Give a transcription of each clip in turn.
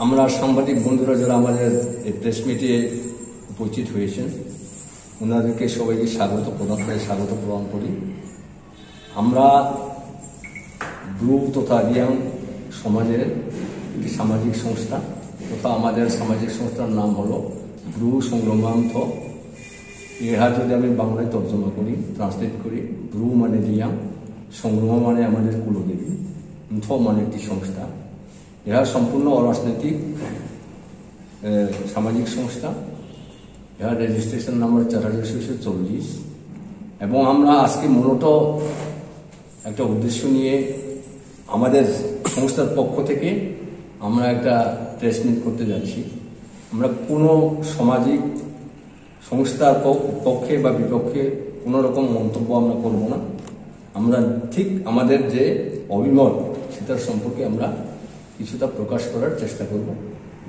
আমরা সাংবাদিক বন্ধুরা যারা আমাদের এই প্রেস মিটে উপস্থিত হয়েছেন ওনাদেরকে সবাইকে স্বাগত প্রদান করি। আমরা গ্রুপ তথা রিয়াং সমাজের একটি সামাজিক সংস্থা তথা আমাদের সামাজিক সংস্থার নাম হলো ব্রু সংগ্রামান্থ। ইহা যদি আমি বাংলায় তর্জমা করি, ট্রান্সলেট করি, ব্রু মানে রিয়াং, সংগ্রাম মানে আমাদের কুলদেবী, ন্থ মানে একটি সংস্থা। ইহা সম্পূর্ণ অরাজনৈতিক সামাজিক সংস্থা। ইহার রেজিস্ট্রেশন নাম্বার 4640। এবং আমরা আজকে মূলত একটা উদ্দেশ্য নিয়ে আমাদের সংস্থার পক্ষ থেকে আমরা একটা প্রেস মিট করতে যাচ্ছি। আমরা কোনো সামাজিক সংস্থার পক্ষে বা বিপক্ষে কোনো রকম মন্তব্য আমরা করব না। আমরা ঠিক আমাদের যে অভিমত সেটার সম্পর্কে আমরা কিছুটা প্রকাশ করার চেষ্টা করব।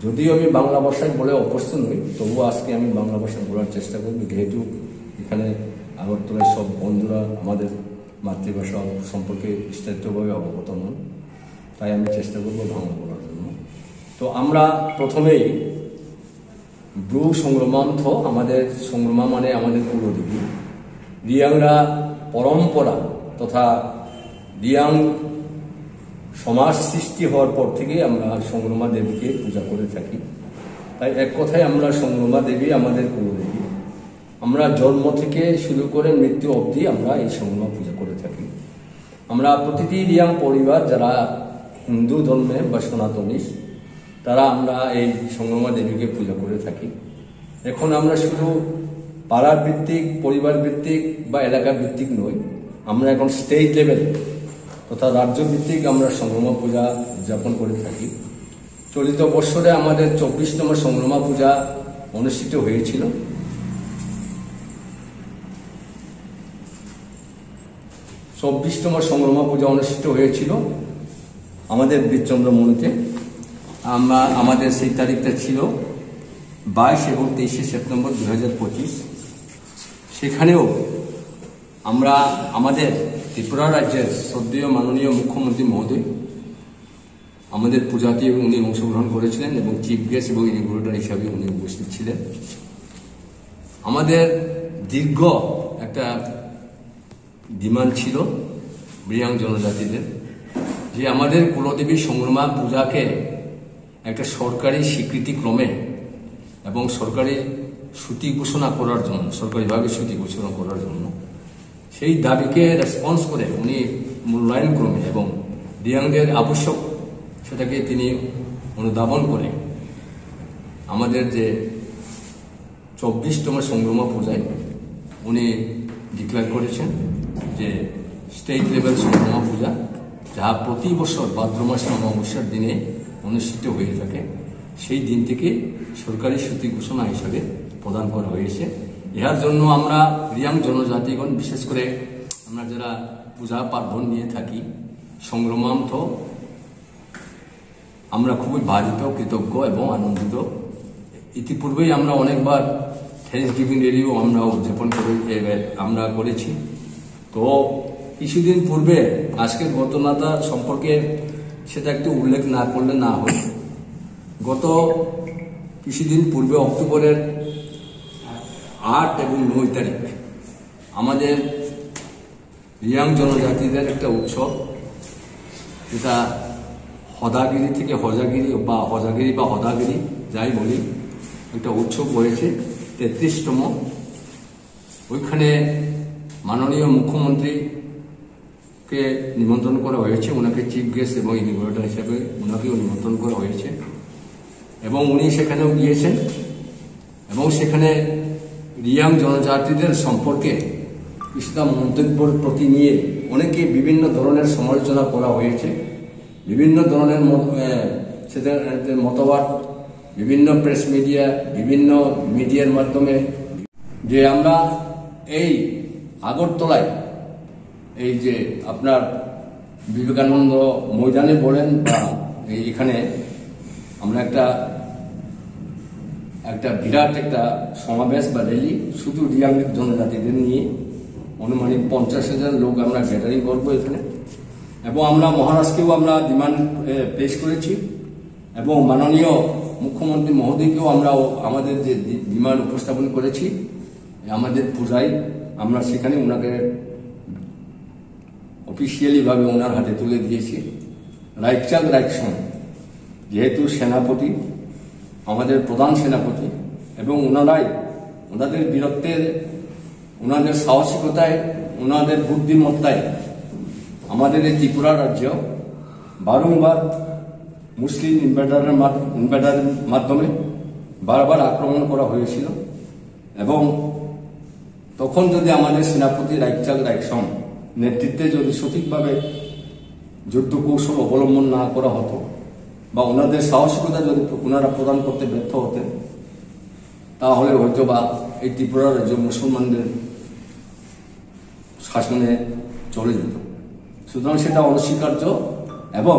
যদিও আমি বাংলা ভাষায় বলে অভ্যস্ত নই, তবুও আজকে আমি বাংলা ভাষায় বলার চেষ্টা করব, যেহেতু এখানে আগরতলায় সব বন্ধুরা আমাদের মাতৃভাষা সম্পর্কে বিস্তারিতভাবে অবগত নন, তাই আমি চেষ্টা করব বাংলা বলার জন্য। তো আমরা প্রথমেই ব্রু সংগ্রামান্থ, আমাদের সংগ্রামা মানে আমাদের কুলদেবী। রিয়াংরা পরম্পরা তথা রিয়াং সমাজ সৃষ্টি হওয়ার পর থেকে আমরা সংগ্রামা দেবীকে পূজা করে থাকি। তাই এক কথায় আমরা সংগ্রামা দেবী আমাদের কুলদেবী। আমরা জন্ম থেকে শুরু করে মৃত্যু অবধি আমরা এই সংগ্রামা পূজা করে থাকি। আমরা প্রতিটি রিয়াং পরিবার যারা হিন্দু ধর্মে বা সনাতনী, তারা আমরা এই সংগ্রামা দেবীকে পূজা করে থাকি। এখন আমরা শুধু পাড়ার ভিত্তিক, পরিবার ভিত্তিক বা এলাকা ভিত্তিক নই, আমরা এখন স্টেট লেভেল তথা রাজ্য ভিত্তিক আমরা সংগ্রামা পূজা উদযাপন করে থাকি। চলিত বৎসরে আমাদের 24তম সংগ্রামা পূজা অনুষ্ঠিত হয়েছিল। সংগ্রামা পূজা অনুষ্ঠিত হয়েছিল আমাদের বীরচন্দ্রমণিতে। আমাদের সেই তারিখটা ছিল 22 এবং 23 সেপ্টেম্বর 2025। সেখানেও আমরা আমাদের ত্রিপুরা রাজ্যের শ্রদ্ধেয় মাননীয় মুখ্যমন্ত্রী মহোদয় আমাদের পূজাতে উনি অংশগ্রহণ করেছিলেন এবং চিফ গেস্ট এবং ইনভিটেটর হিসাবে উনি উপস্থিত ছিলেন। আমাদের দীর্ঘ একটা ডিমান্ড ছিল রিয়াং জনজাতিদের, যে আমাদের কুলদেবী সংগ্রামা পূজাকে একটা সরকারি স্বীকৃতি ক্রমে এবং সরকারি ছুটি ঘোষণা করার জন্য, সরকারিভাবে ছুটি ঘোষণা করার জন্য সেই দাবিকে রেসপন্স করে উনি মূল্যায়ন ক্রমে এবং রিয়াংদের আবশ্যক সেটাকে তিনি অনুধাবন করে আমাদের যে 24তম সংগ্রামা পূজায় উনি ডিক্লেয়ার করেছেন যে স্টেট লেভেল সংগ্রামা পূজা, যাহা প্রতি বছর ভাদ্র মাসের অমাবস্যার দিনে অনুষ্ঠিত হয়ে থাকে, সেই দিন থেকে সরকারি ছুটি ঘোষণা হিসাবে প্রদান করা হয়েছে। ইহার জন্য আমরা রিয়াং জনজাতিগণ, বিশেষ করে আমরা যারা পূজা পার্বণ নিয়ে থাকি সংগ্রামান্থ, আমরা খুবই বাধিত, কৃতজ্ঞ এবং আনন্দিত। ইতিপূর্বেই আমরা অনেকবার থ্যাঙ্কসগিভিং ডেও আমরা উদযাপন আমরা করেছি। তো কিছুদিন পূর্বে আজকের ঘটনাটা সম্পর্কে সেটা একটু উল্লেখ না করলে না হয়। গত কিছুদিন পূর্বে অক্টোবরের 8 এবং 9 তারিখ আমাদের রিয়াং জনজাতিদের একটা উৎসব, যেটা হদাগিরি থেকে হজাগিরি বা হদাগিরি যাই বলি, একটা উৎসব হয়েছে 33তম। ওইখানে মাননীয় মুখ্যমন্ত্রীকে নিমন্ত্রণ করা হয়েছে, ওনাকে চিফ গেস্ট এবং ইনভিটেটর হিসেবে ওনাকেও নিমন্ত্রণ করা হয়েছে এবং উনি সেখানেও গিয়েছেন এবং সেখানে রিয়াং জনজাতিদের সম্পর্কে কিছুটা মন্তব্যের প্রতি নিয়ে অনেকে বিভিন্ন ধরনের সমালোচনা করা হয়েছে। বিভিন্ন ধরনের সেদের মতবাদ বিভিন্ন প্রেস মিডিয়া, বিভিন্ন মিডিয়ার মাধ্যমে, যে আমরা এই আগরতলায় এই যে আপনার বিবেকানন্দ ময়দানে বলেন বা এখানে আমরা একটা বিরাট একটা সমাবেশ বা র্যালি শুধু রিয়াং জনজাতিদের নিয়ে অনুমানিক 50,000 লোক আমরা গ্যাদারিং করবো এখানে। এবং আমরা মহারাজকেও আমরা ডিমান্ড পেশ করেছি এবং মাননীয় মুখ্যমন্ত্রী মহোদয়কেও আমরা আমাদের যে ডিমান্ড উপস্থাপন করেছি আমাদের পূজায় আমরা সেখানে ওনাকে অফিসিয়ালি ভাবে ওনার হাতে তুলে দিয়েছি। রাইকচাঁদ রাইকসন যেহেতু সেনাপতি, আমাদের প্রধান সেনাপতি, এবং ওনারাই ওনাদের বীরত্বের, ওনাদের সাহসিকতায়, ওনাদের বুদ্ধিমত্তায় আমাদের এই ত্রিপুরা রাজ্য বারংবার মুসলিম ইনভেডারের মাধ্যমে বারবার আক্রমণ করা হয়েছিল। এবং তখন যদি আমাদের সেনাপতি রাইকচাঁদ রাইকসন নেতৃত্বে যদি সঠিকভাবে যুদ্ধ কৌশল অবলম্বন না করা হতো বা ওনাদের সাহসিকতা যদি ওনারা প্রদান করতে ব্যর্থ হতেন, তাহলে হয়তো বা এই ত্রিপুরা রাজ্য মুসলমানদের শাসনে চলে যেত। সুতরাং সেটা অনস্বীকার্য। এবং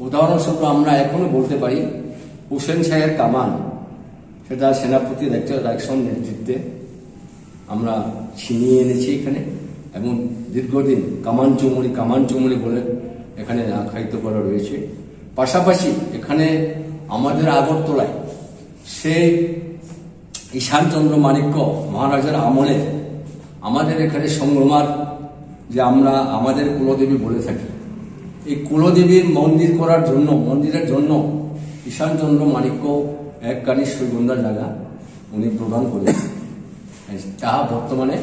উদাহরণস্বরূপ আমরা এখনো বলতে পারি হুসেন শাহের কামান, সেটা সেনাপতি রাইকচাঁদ রাইকসন নেতৃত্বে আমরা ছিনিয়ে এনেছি এখানে, এবং দীর্ঘদিন কামান চুমুরি বলে এখানে আখ্যায়িত করা রয়েছে। পাশাপাশি এখানে আমাদের আগরতলায় সেই ঈশানচন্দ্র মাণিক্য মহারাজার আমলে আমাদের এখানে সংগ্রামার যে আমরা আমাদের কুলদেবী বলে থাকি, এই কুলদেবীর মন্দিরের জন্য ঈশানচন্দ্র মাণিক্য একখানি সৈগন্ধার জায়গা উনি প্রদান করেছেন। তাহা বর্তমানে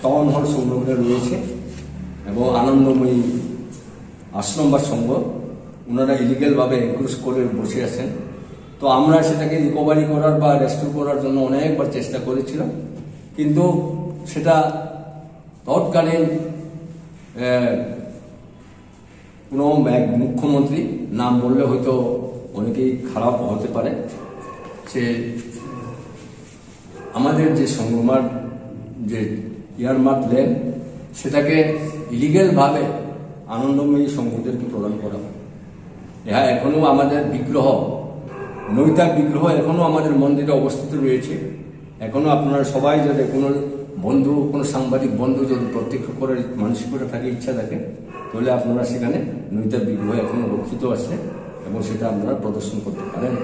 টাউন হল সংগ্রহে রয়েছে এবং আনন্দময়ী আশ্রম বা সংঘ ওনারা ইলিগেলভাবে এনক্রোচ করে বসে আছেন। তো আমরা সেটাকে রিকভারি করার বা রেস্টোর করার জন্য অনেকবার চেষ্টা করেছিলাম, কিন্তু সেটা তৎকালীন কোনো এক মুখ্যমন্ত্রী, নাম বললে হয়তো অনেকেই খারাপ হতে পারে, সে আমাদের যে সংগ্রামার যে ইয়ারমার্ক লেন সেটাকে ইলিগেলভাবে আনন্দময়ী সংঘদেরকে প্রদান করা হয়। ইহা এখনো আমাদের বিগ্রহ, নৈতার বিগ্রহ এখনো আমাদের মন্দিরে অবস্থিত রয়েছে। এখনো আপনারা সবাই যদি কোনো বন্ধু, কোনো সাংবাদিক বন্ধু যদি প্রত্যক্ষ করার মানসিকতা থাকে, ইচ্ছা থাকে, তাহলে আপনারা সেখানে নৈতার বিগ্রহ এখনো রক্ষিত আছে এবং সেটা আপনারা প্রদর্শন করতে পারেন।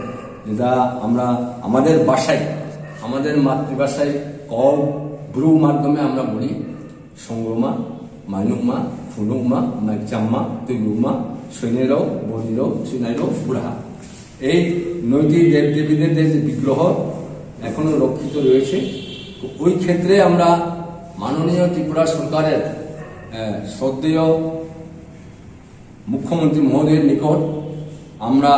যেটা আমরা আমাদের ভাষায়, আমাদের মাতৃভাষায় ব্রু মাধ্যমে আমরা বলি সংগ্রমা, মাইনুকমা, ফুনুকমা, মাইকচাম্মা, তৈলুকমা, সৈনেরও, বদিরও, সুনাইরও, বুড়া। এই নৈতিক দেবদেবীদের যে বিগ্রহ এখনো রক্ষিত রয়েছে। ওই ক্ষেত্রে আমরা মাননীয় ত্রিপুরা সরকারের শ্রদ্ধেয় মুখ্যমন্ত্রী মহোদয়ের নিকট আমরা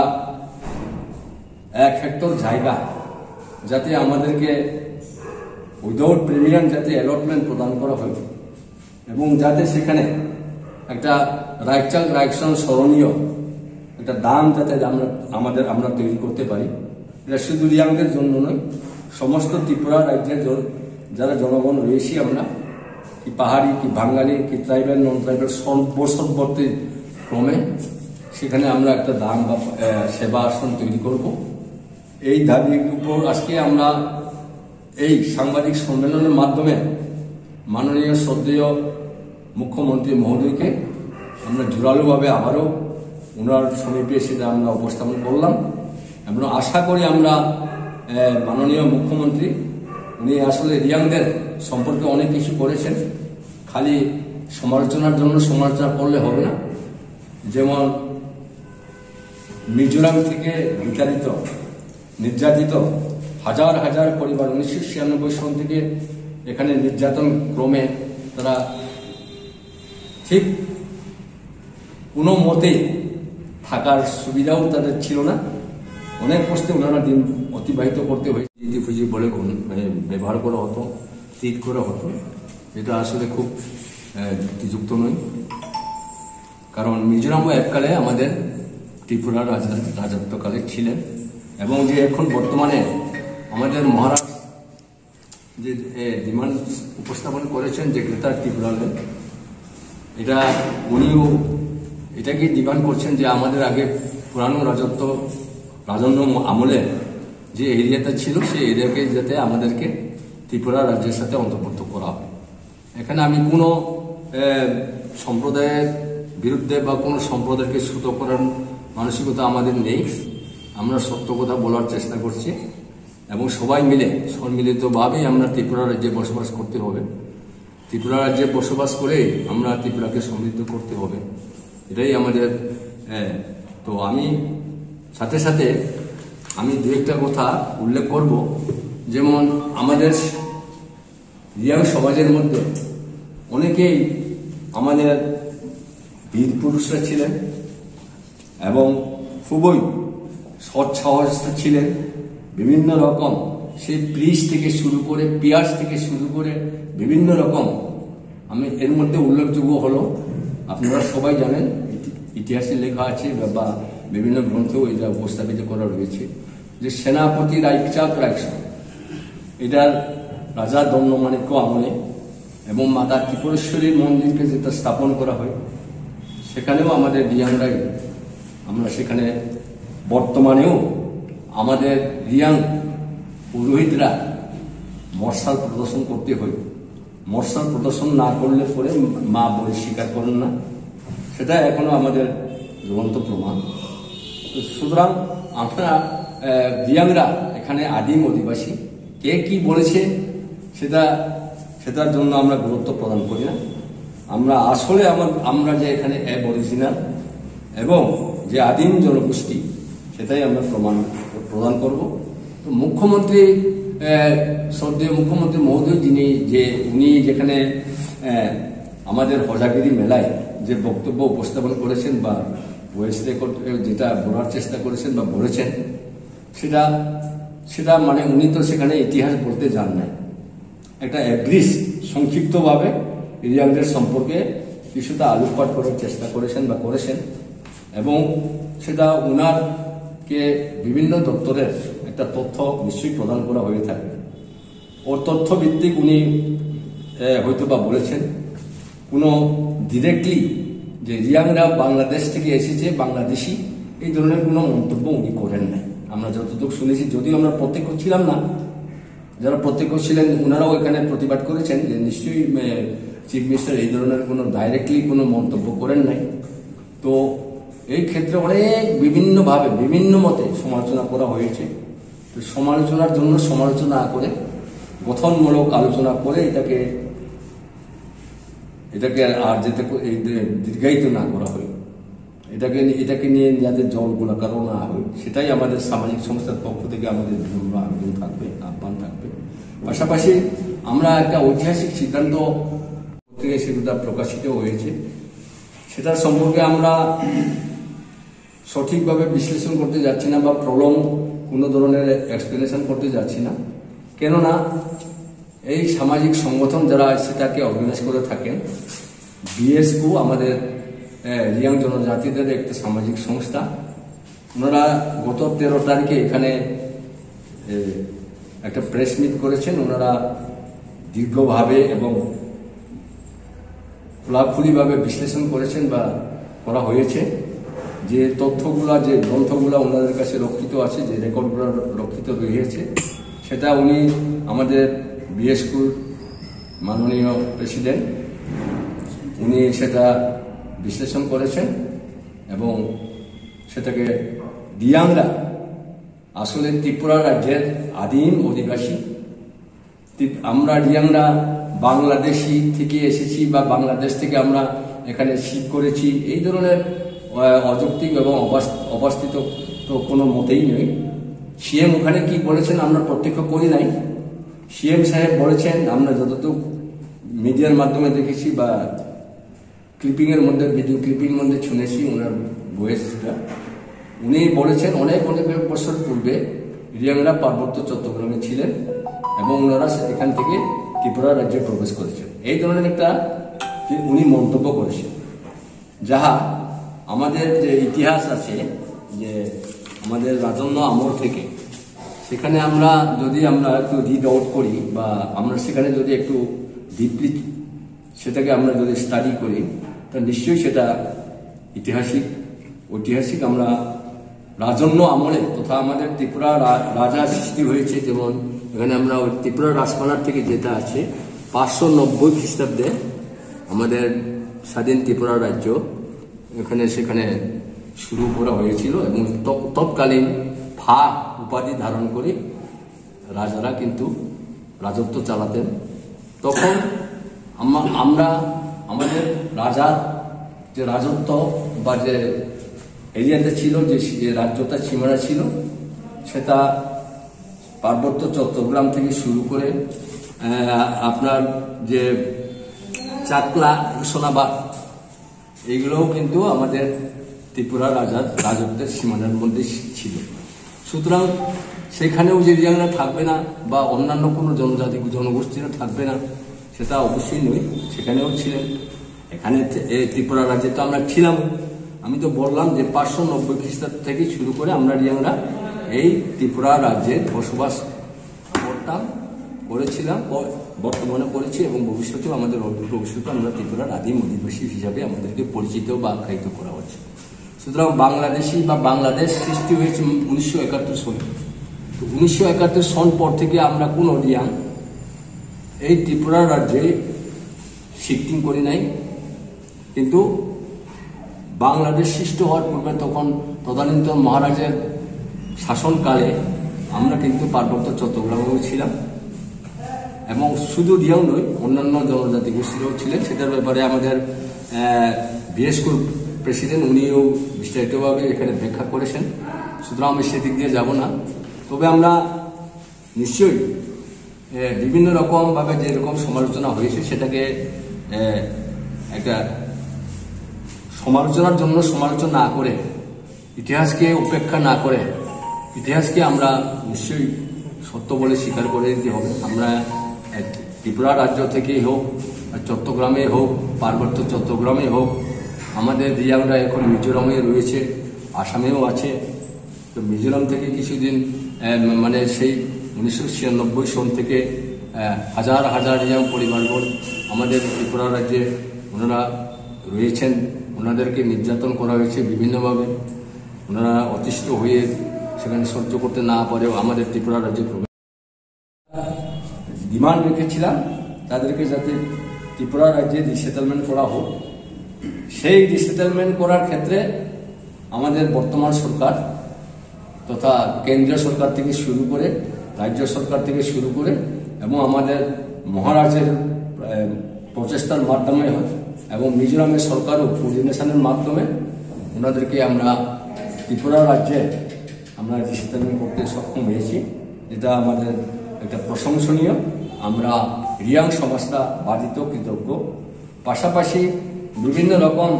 1 হেক্টর জায়গা যাতে আমাদেরকে উইদাউট প্রিমিয়াম যাতে অ্যালটমেন্ট প্রদান করা হয় এবং যাতে সেখানে একটা রাইকচাঁদ রাইকসন স্মরণীয় একটা দাম যাতে আমরা তৈরি করতে পারি। এটা শুধু রিয়াংদের জন্য নয়, সমস্ত ত্রিপুরা রাজ্যের যারা জনগণ রয়েছি আমরা, কি পাহাড়ি, কি বাঙালি, কি ট্রাইবেল, নন ট্রাইবেল, সর্ববর্তী ক্রমে সেখানে আমরা একটা দাম বা সেবা আসন তৈরি করব। এই দাবির উপর আজকে আমরা এই সাংবাদিক সম্মেলনের মাধ্যমে মাননীয় শ্রদ্ধেয় মুখ্যমন্ত্রী মহোদয়কে আমরা জোরালোভাবে আবারও ওনার সমীপে সেটা আমরা উপস্থাপন করলাম এবং আশা করি আমরা মাননীয় মুখ্যমন্ত্রী, উনি আসলে রিয়াংদের সম্পর্কে অনেক কিছু করেছেন, খালি সমালোচনার জন্য সমালোচনা করলে হবে না। যেমন মিজোরাম থেকে বিতাড়িত, নির্যাতিত হাজার হাজার পরিবার 1996 সন থেকে এখানে নির্যাতন ক্রমে তারা ঠিক কোনো মতে থাকার সুবিধাও তাদের ছিল না, অনেক কষ্টে ওনারা দিন অতিবাহিত করতে হয়েছে। ফুজি বলে ব্যবহার করা হতো, ট্রিট করা হতো, এটা আসলে খুব যুক্তিযুক্ত নয়। কারণ মিজোরামও এককালে আমাদের ত্রিপুরার রাজত্বকালে ছিলেন এবং যে এখন বর্তমানে আমাদের মহারাজ যে ডিমান্ড উপস্থাপন করেছেন যে গ্রেটার ত্রিপুরা লেন, এটা উনিও এটাকে ডিমান্ড করছেন যে আমাদের আগে পুরানো রাজন্য আমলে যে এরিয়াটা ছিল সেই এরিয়াকে যাতে আমাদেরকে ত্রিপুরা রাজ্যের সাথে অন্তর্ভুক্ত করা হয়। এখানে আমি কোনো সম্প্রদায়ের বিরুদ্ধে বা কোনো সম্প্রদায়কে ছোট করার মানসিকতা আমাদের নেই। আমরা সত্য কথা বলার চেষ্টা করছি এবং সবাই মিলে সম্মিলিতভাবেই আমরা ত্রিপুরা রাজ্যে বসবাস করতে হবে। ত্রিপুরা রাজ্যে বসবাস করে আমরা ত্রিপুরাকে সমৃদ্ধ করতে হবে, এটাই আমাদের। তো আমি সাথে সাথে আমি দু একটা কথা উল্লেখ করব। যেমন আমাদের রিয়াং সমাজের মধ্যে অনেকেই আমাদের বীর পুরুষরা ছিলেন এবং খুবই সৎ সাহস ছিলেন। বিভিন্ন রকম সেই ব্রিজ থেকে শুরু করে পিয়াস থেকে শুরু করে বিভিন্ন রকম, আমি এর মধ্যে উল্লেখযোগ্য হলো, আপনারা সবাই জানেন, ইতিহাসে লেখা আছে বা বিভিন্ন গ্রন্থেও এটা উপস্থাপিত করা রয়েছে যে সেনাপতি রাইকচাঁদ রায়সন, এটার রাজা দণ্ডমাণিক্য আমলে এবং মাতা ত্রিপুরেশ্বরীর মন্দিরকে যেটা স্থাপন করা হয়, সেখানেও আমাদের রিয়াংরাই, আমরা সেখানে বর্তমানেও আমাদের রিয়াং পুরোহিতরা মর্শাল প্রদর্শন করতে হয়। মর্শাল প্রদর্শন না করলে পরে মা বলে স্বীকার করেন না, সেটা এখনো আমাদের জ্বলন্ত প্রমাণ। সুতরাং আমরা রিয়াংরা এখানে আদিম অধিবাসী, কে কি বলেছে সেটার জন্য আমরা গুরুত্ব প্রদান করি না। আমরা আসলে আমরা যে এখানে অরিজিনাল এবং যে আদিম জনগোষ্ঠী, সেটাই আমরা প্রদান করব। তো মুখ্যমন্ত্রী, শ্রদ্ধেয় মুখ্যমন্ত্রী মহোদয় উনি যেখানে আমাদের হজাগিরি মেলায় যে বক্তব্য উপস্থাপন করেছেন বা ভয়েস রেকর্ড যেটা বলার চেষ্টা করেছেন বা বলেছেন, সেটা মানে উনি তো সেখানে ইতিহাস বলতে যান নাই, একটা অ্যাগ্রিস সংক্ষিপ্তভাবে রিয়াংদের সম্পর্কে কিছুটা আলোকপাত করার চেষ্টা করেছেন বা করেছেন এবং সেটা উনারকে বিভিন্ন দপ্তরের একটা তথ্য নিশ্চয়ই প্রদান করা হয়ে থাকে। ওর তথ্য ভিত্তিক উনি হয়তো বা বলেছেন, কোনো ডিরেক্টলি যে রিয়াংরা বাংলাদেশ থেকে এসেছে, বাংলাদেশি, এই ধরনের কোনো মন্তব্য উনি করেন নাই। আমরা যতটুকু শুনেছি, যদিও আমরা প্রত্যক্ষ ছিলাম না, যারা প্রত্যক্ষ ছিলেন ওনারাও এখানে প্রতিবাদ করেছেন যে নিশ্চয়ই চিফ মিনিস্টার এই ধরনের কোনো ডাইরেক্টলি কোনো মন্তব্য করেন নাই। তো এই ক্ষেত্রে অনেক বিভিন্নভাবে বিভিন্ন মতে সমালোচনা করা হয়েছে। তো সমালোচনার জন্য সমালোচনা করে গঠনমূলক আলোচনা করে এটাকে আর যাতে দীর্ঘায়িত না করা হয়, এটাকে নিয়ে যাতে জল গোলাকারও না হয়, সেটাই আমাদের সামাজিক সংস্থার পক্ষ থেকে আমাদের বিনম্র আবেদন থাকবে, আহ্বান থাকবে। পাশাপাশি আমরা একটা ঐতিহাসিক সিদ্ধান্ত পত্রিকায় সেটা প্রকাশিত হয়েছে, সেটার সম্পর্কে আমরা সঠিকভাবে বিশ্লেষণ করতে যাচ্ছি না বা প্রলং কোনো ধরনের এক্সপ্লেনেশন করতে যাচ্ছি না। কেননা এই সামাজিক সংগঠন যারা সেটাকে অর্গানাইজ করে থাকেন, বিএসকু আমাদের রিয়াং জনজাতিদের একটা সামাজিক সংস্থা, ওনারা গত 13 তারিখে এখানে একটা প্রেস মিট করেছেন। ওনারা দীর্ঘভাবে এবং খোলাখুলিভাবে বিশ্লেষণ করেছেন বা করা হয়েছে যে তথ্যগুলা, যে গ্রন্থগুলা ওনাদের কাছে রক্ষিত আছে, যে রেকর্ডগুলো রক্ষিত রয়েছে, সেটা উনি আমাদের বিএসকুর মাননীয় প্রেসিডেন্ট উনি সেটা বিশ্লেষণ করেছেন এবং সেটাকে রিয়াংরা আসলে ত্রিপুরা রাজ্যের আদিম অধিবাসী। আমরা রিয়াংরা বাংলাদেশি থেকে এসেছি বা বাংলাদেশ থেকে আমরা এখানে শিফট করেছি, এই ধরনের অযৌক্তিক এবং অবাস্তব তো কোনো মতেই নেই। সিএম ওখানে কি বলেছেন আমরা প্রত্যক্ষ করি নাই। সিএম সাহেব বলেছেন, আমরা যতটুকু মিডিয়ার মাধ্যমে দেখেছি বা ক্লিপিংয়ের মধ্যে, ভিডিও ক্লিপিং মধ্যে শুনেছি ওনার ভয়েসটা, উনি বলেছেন অনেক বছর পূর্বে রিয়াংরা পার্বত্য চট্টগ্রামে ছিলেন এবং ওনারা এখান থেকে ত্রিপুরা রাজ্যে প্রবেশ করেছেন, এই ধরনের একটা উনি মন্তব্য করেছেন। যাহা আমাদের যে ইতিহাস আছে, যে আমাদের রাজন্য আমল থেকে, সেখানে আমরা একটু রিড আউট করি বা আমরা সেখানে যদি একটু ডিপলি সেটাকে আমরা যদি স্টাডি করি, তা নিশ্চয়ই সেটা ঐতিহাসিক আমরা রাজন্য আমলে তথা আমাদের ত্রিপুরা রাজা সৃষ্টি হয়েছে। যেমন এখানে আমরা ওই ত্রিপুরা রাজপালার থেকে যেটা আছে, 590 খ্রিস্টাব্দে আমাদের স্বাধীন ত্রিপুরা রাজ্য সেখানে শুরু করা হয়েছিল এবং তৎকালীন ফা উপাধি ধারণ করে রাজারা কিন্তু রাজত্ব চালাতেন। তখন আমরা আমাদের রাজার যে রাজত্ব বা যে এরিয়াটা ছিল, যে রাজ্যটা সীমানা ছিল, সেটা পার্বত্য চট্টগ্রাম থেকে শুরু করে আপনার যে চাকলা, সোনাবাদ, এইগুলোও কিন্তু আমাদের ত্রিপুরা রাজার রাজত্বের সীমানার মধ্যে ছিল। সুতরাং সেখানেও যে রিয়াংরা থাকবে না বা অন্যান্য কোনো জনজাতি জনগোষ্ঠীরা থাকবে না সেটা অবশ্যই নয়, সেখানেও ছিলেন। এখানে ত্রিপুরা রাজ্যে তো আমরা ছিলাম। আমি তো বললাম যে 590 খ্রিস্টাব্দ থেকে শুরু করে আমরা রিয়াংরা এই ত্রিপুরা রাজ্যে বসবাস করেছিলাম, বর্তমানে করেছি এবং ভবিষ্যতেও আমাদের ভবিষ্যতে আমরা ত্রিপুরার আদিম অধিবাসী হিসাবে আমাদেরকে পরিচিত বা আখ্যায়িত করা হচ্ছে। সুতরাং বাংলাদেশি বা বাংলাদেশ সৃষ্টি হয়েছে 1971 সনে। তো 1971 সন পর থেকে আমরা কোনো রিয়াং এই ত্রিপুরা রাজ্যে শিফটিং করি নাই, কিন্তু বাংলাদেশ সৃষ্টি হওয়ার পূর্বে তখন তদানীন্তন মহারাজের শাসনকালে আমরা কিন্তু পার্বত্য চট্টগ্রামেও ছিলাম এবং শুধু রিয়াং নয়, অন্যান্য জনজাতি গোষ্ঠীরাও ছিলেন। সেটার ব্যাপারে আমাদের বিএসকোর প্রেসিডেন্ট উনিও বিস্তারিতভাবে এখানে ব্যাখ্যা করেছেন। সুতরাং আমি সেদিক দিয়ে যাব না। তবে আমরা নিশ্চয়ই বিভিন্ন রকমভাবে যেরকম সমালোচনা হয়েছে সেটাকে একটা সমালোচনার জন্য সমালোচনা না করে, ইতিহাসকে উপেক্ষা না করে, ইতিহাসকে আমরা নিশ্চয়ই সত্য বলে স্বীকার করে দিতে হবে। আমরা ত্রিপুরা রাজ্য থেকেই হোক, চট্টগ্রামে হোক, পার্বত্য চট্টগ্রামে হোক, আমাদের রিয়াংরা এখন মিজোরামে রয়েছে, আসামেও আছে। তো মিজোরাম থেকে কিছুদিন মানে সেই 1996 সন থেকে হাজার হাজার রিয়াং পরিবারগণ আমাদের ত্রিপুরা রাজ্যে ওনারা রয়েছেন। ওনাদেরকে নির্যাতন করা হয়েছে বিভিন্নভাবে। ওনারা অতিষ্ঠ হয়ে সেখানে সহ্য করতে না পারেও আমাদের ত্রিপুরা রাজ্যে ডিমান্ড রেখেছিলাম তাদেরকে যাতে ত্রিপুরা রাজ্যে রিসেটেলমেন্ট করা হোক। সেই রিসেটেলমেন্ট করার ক্ষেত্রে আমাদের বর্তমান সরকার তথা কেন্দ্রীয় সরকার থেকে শুরু করে, রাজ্য সরকার থেকে শুরু করে এবং আমাদের মহারাজের প্রচেষ্টার মাধ্যমে এবং মিজোরামের সরকারও কোঅর্ডিনেশনের মাধ্যমে ওনাদেরকে আমরা ত্রিপুরা রাজ্যে আমরা রিসেটেলমেন্ট করতে সক্ষম হয়েছি। এটা আমাদের একটা প্রশংসনীয়। আমরা রিয়াং সমাজটা বাধিত, কৃতজ্ঞ। পাশাপাশি বিভিন্ন রকম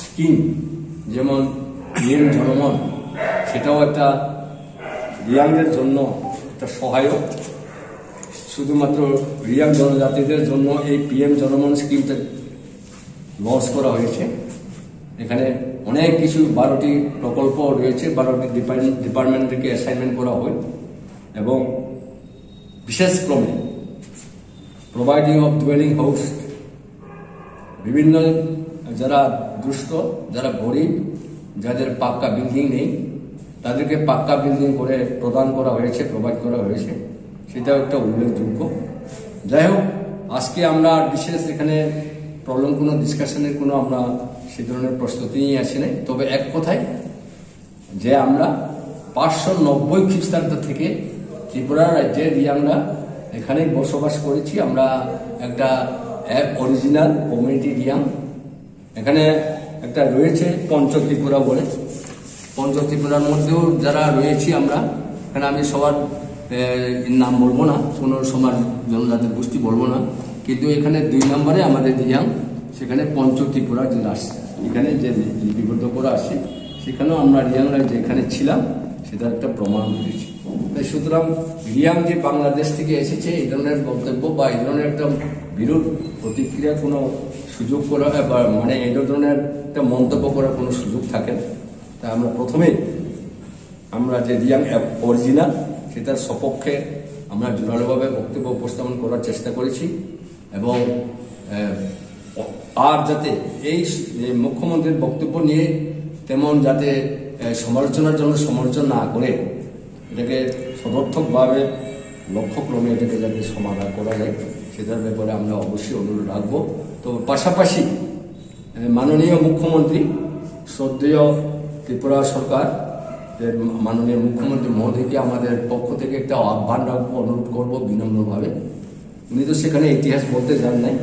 স্কিম, যেমন পিএম জনমন, সেটাও একটা রিয়াংদের জন্য একটা সহায়ক। শুধুমাত্র রিয়াং জনজাতিদের জন্য এই পিএম জনমন স্কিমটা লঞ্চ করা হয়েছে। এখানে অনেক কিছু 12টি প্রকল্প রয়েছে, 12টি ডিপার্টমেন্ট থেকে অ্যাসাইনমেন্ট করা হয় এবং বিশেষ ক্রমে প্রোভাইডিং অফ ডুয়েলিং হাউস, বিভিন্ন যারা দুস্থ, যারা গরিব, যাদের পাক্কা বিল্ডিং নেই, তাদেরকে পাক্কা বিল্ডিং করে প্রদান করা হয়েছে, প্রোভাইড করা হয়েছে। সেটাও একটা উল্লেখযোগ্য। যাই হোক, আজকে আমরা বিশেষ এখানে প্রবলেম কোনো ডিসকাশনের কোনো আমরা সে ধরনের প্রস্তুতি নিয়ে আসি নাই। তবে এক কথায় যে আমরা 590 খ্রিস্টাব্দ থেকে ত্রিপুরা রাজ্যে রিয়াংরা এখানেই বসবাস করেছি। আমরা একটা অরিজিনাল কমিউনিটি রিয়াং। এখানে একটা রয়েছে পঞ্চ ত্রিপুরা বলে, পঞ্চ ত্রিপুরার মধ্যেও যারা রয়েছি আমরা, এখানে আমি সবার নাম বলবো না, কোনো সমাজ জনজাতির গোষ্ঠী বলবো না, কিন্তু এখানে 2 নম্বরে আমাদের রিয়াং, সেখানে পঞ্চ ত্রিপুরা জেলা আসছে। এখানে যে লিপিবদ্ধ করা আসছে সেখানেও আমরা রিয়াংরা যেখানে ছিলাম সেটার একটা প্রমাণ রয়েছে। তাই সুতরাং রিয়াং যে বাংলাদেশ থেকে এসেছে এই ধরনের বক্তব্য বা এই ধরনের একটা বিরোধ প্রতিক্রিয়া কোনো সুযোগ করা বা মানে এই ধরনের একটা মন্তব্য করার কোনো সুযোগ থাকে না। তাই আমরা প্রথমে আমরা যে রিয়াং অরিজিনাল সেটার সপক্ষে আমরা জোরালোভাবে বক্তব্য উপস্থাপন করার চেষ্টা করেছি এবং আর যাতে এই মুখ্যমন্ত্রীর বক্তব্য নিয়ে তেমন যাতে সমালোচনার জন্য সমালোচনা না করে এটাকে সদর্থকভাবে লক্ষ্যক্রমে এটাকে যাতে সমাধান করা যায় সেটার ব্যাপারে আমরা অবশ্যই অনুরোধ রাখবো। তো পাশাপাশি মাননীয় মুখ্যমন্ত্রী শ্রদ্ধেয় ত্রিপুরা সরকার মাননীয় মুখ্যমন্ত্রী মহোদয়কে আমাদের পক্ষ থেকে একটা আহ্বান রাখবো, অনুরোধ করবো বিনম্রভাবে। উনি তো সেখানে ইতিহাস বলতে যান নাই,